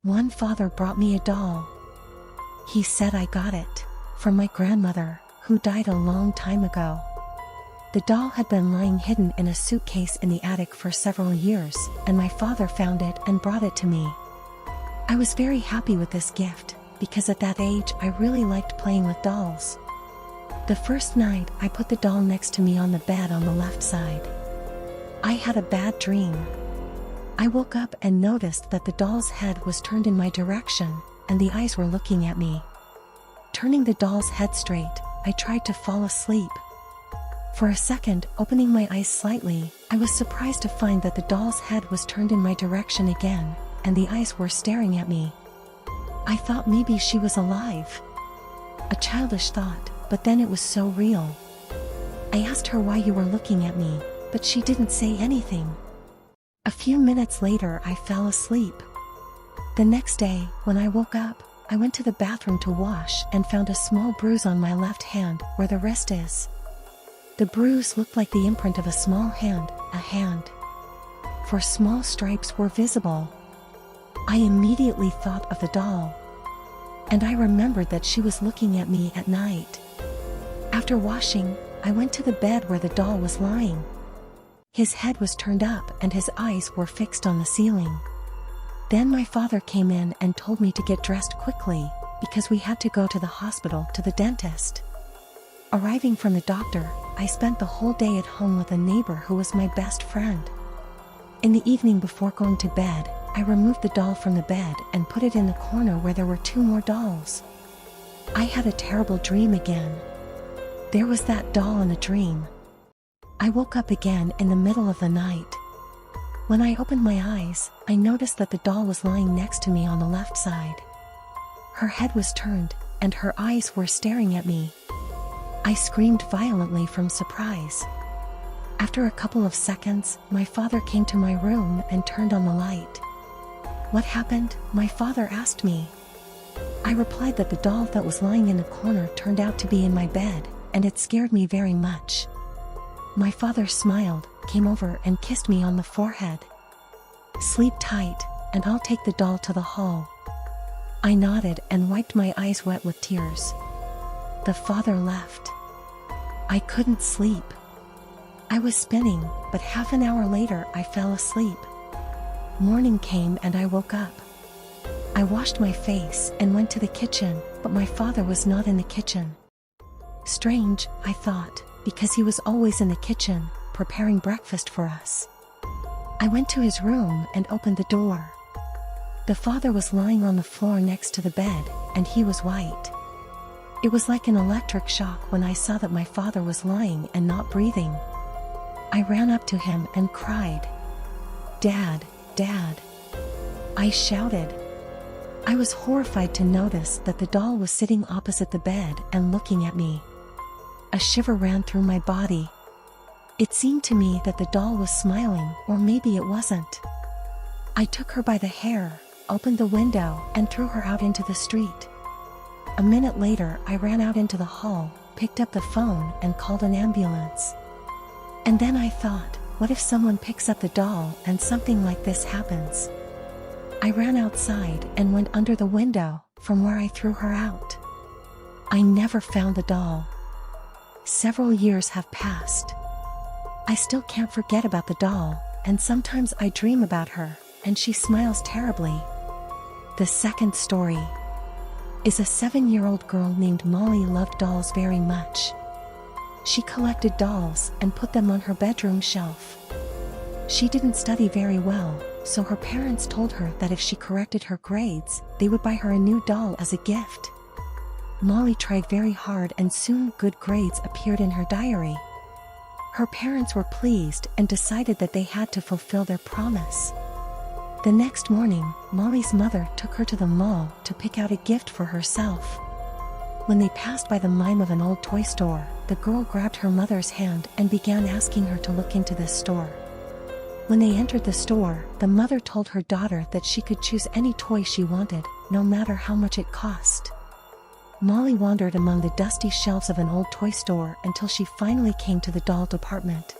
One father brought me a doll. He said I got it from my grandmother, who died a long time ago. The doll had been lying hidden in a suitcase in the attic for several years, and my father found it and brought it to me. I was very happy with this gift, because at that age I really liked playing with dolls. The first night I put the doll next to me on the bed on the left side. I had a bad dream. I woke up and noticed that the doll's head was turned in my direction, and the eyes were looking at me. Turning the doll's head straight, I tried to fall asleep. For a second, opening my eyes slightly, I was surprised to find that the doll's head was turned in my direction again, and the eyes were staring at me. I thought maybe she was alive. A childish thought, but then it was so real. I asked her why you were looking at me, but she didn't say anything. A few minutes later I fell asleep. The next day, when I woke up, I went to the bathroom to wash and found a small bruise on my left hand, where the wrist is. The bruise looked like the imprint of a small hand, a hand. 4 small stripes were visible. I immediately thought of the doll. And I remembered that she was looking at me at night. After washing, I went to the bed where the doll was lying. His head was turned up and his eyes were fixed on the ceiling. Then my father came in and told me to get dressed quickly, because we had to go to the hospital to the dentist. Arriving from the doctor, I spent the whole day at home with a neighbor who was my best friend. In the evening before going to bed, I removed the doll from the bed and put it in the corner where there were 2 more dolls. I had a terrible dream again. There was that doll in the dream. I woke up again in the middle of the night. When I opened my eyes, I noticed that the doll was lying next to me on the left side. Her head was turned, and her eyes were staring at me. I screamed violently from surprise. After a couple of seconds, my father came to my room and turned on the light. "What happened?" my father asked me. I replied that the doll that was lying in the corner turned out to be in my bed, and it scared me very much. My father smiled, came over and kissed me on the forehead. "Sleep tight, and I'll take the doll to the hall." I nodded and wiped my eyes wet with tears. The father left. I couldn't sleep. I was spinning, but half an hour later I fell asleep. Morning came and I woke up. I washed my face and went to the kitchen, but my father was not in the kitchen. Strange, I thought, because he was always in the kitchen, preparing breakfast for us. I went to his room and opened the door. The father was lying on the floor next to the bed, and he was white. It was like an electric shock when I saw that my father was lying and not breathing. I ran up to him and cried, "Dad, Dad!" I shouted. I was horrified to notice that the doll was sitting opposite the bed and looking at me. A shiver ran through my body. It seemed to me that the doll was smiling, or maybe it wasn't. I took her by the hair, opened the window, and threw her out into the street. A minute later, I ran out into the hall, picked up the phone, and called an ambulance. And then I thought, what if someone picks up the doll and something like this happens? I ran outside and went under the window, from where I threw her out. I never found the doll. Several years have passed. I still can't forget about the doll, and sometimes I dream about her, and she smiles terribly. The second story is a 7-year-old girl named Molly loved dolls very much. She collected dolls and put them on her bedroom shelf. She didn't study very well, so her parents told her that if she corrected her grades, they would buy her a new doll as a gift. Molly tried very hard and soon good grades appeared in her diary. Her parents were pleased and decided that they had to fulfill their promise. The next morning, Molly's mother took her to the mall to pick out a gift for herself. When they passed by the mime of an old toy store, the girl grabbed her mother's hand and began asking her to look into this store. When they entered the store, the mother told her daughter that she could choose any toy she wanted, no matter how much it cost. Molly wandered among the dusty shelves of an old toy store until she finally came to the doll department.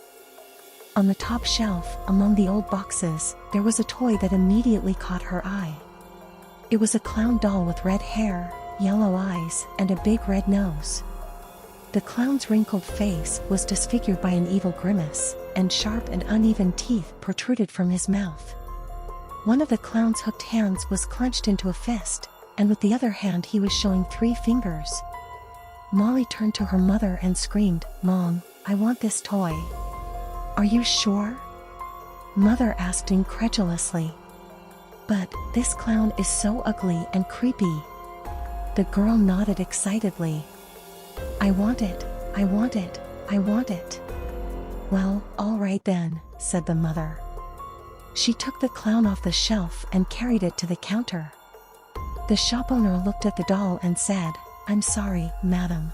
On the top shelf, among the old boxes, there was a toy that immediately caught her eye. It was a clown doll with red hair, yellow eyes, and a big red nose. The clown's wrinkled face was disfigured by an evil grimace, and sharp and uneven teeth protruded from his mouth. One of the clown's hooked hands was clenched into a fist, and with the other hand he was showing 3 fingers. Molly turned to her mother and screamed, "Mom, I want this toy." "Are you sure?" Mother asked incredulously. "But this clown is so ugly and creepy." The girl nodded excitedly. "I want it, I want it, I want it." "Well, all right then," said the mother. She took the clown off the shelf and carried it to the counter. The shop owner looked at the doll and said, "I'm sorry, madam,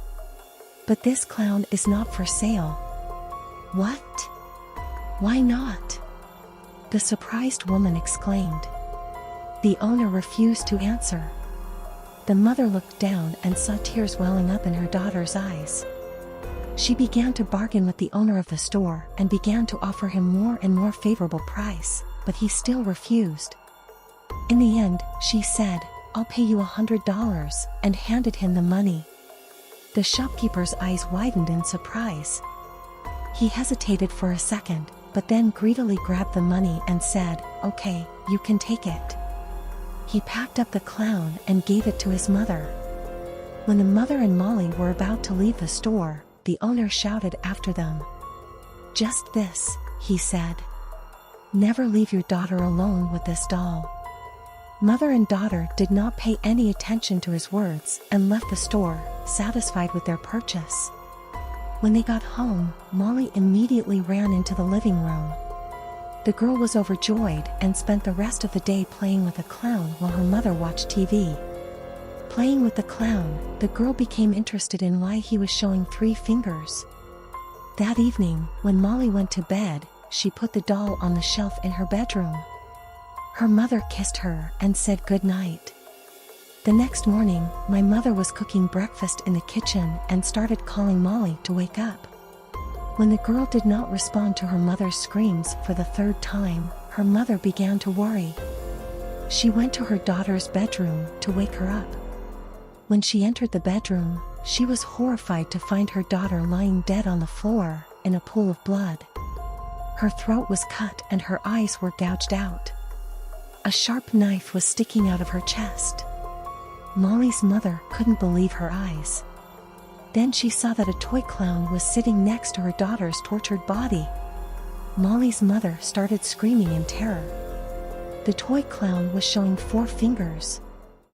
but this clown is not for sale." "What? Why not?" the surprised woman exclaimed. The owner refused to answer. The mother looked down and saw tears welling up in her daughter's eyes. She began to bargain with the owner of the store and began to offer him more and more favorable price, but he still refused. In the end, she said, "I'll pay you $100, and handed him the money. The shopkeeper's eyes widened in surprise. He hesitated for a second, but then greedily grabbed the money and said, "Okay, you can take it." He packed up the clown and gave it to his mother. When the mother and Molly were about to leave the store, the owner shouted after them. "Just this," he said. "Never leave your daughter alone with this doll." Mother and daughter did not pay any attention to his words and left the store, satisfied with their purchase. When they got home, Molly immediately ran into the living room. The girl was overjoyed and spent the rest of the day playing with the clown while her mother watched TV. Playing with the clown, the girl became interested in why he was showing 3 fingers. That evening, when Molly went to bed, she put the doll on the shelf in her bedroom. Her mother kissed her and said good night. The next morning, my mother was cooking breakfast in the kitchen and started calling Molly to wake up. When the girl did not respond to her mother's screams for the 3rd time, her mother began to worry. She went to her daughter's bedroom to wake her up. When she entered the bedroom, she was horrified to find her daughter lying dead on the floor, in a pool of blood. Her throat was cut and her eyes were gouged out. A sharp knife was sticking out of her chest. Molly's mother couldn't believe her eyes. Then she saw that a toy clown was sitting next to her daughter's tortured body. Molly's mother started screaming in terror. The toy clown was showing 4 fingers.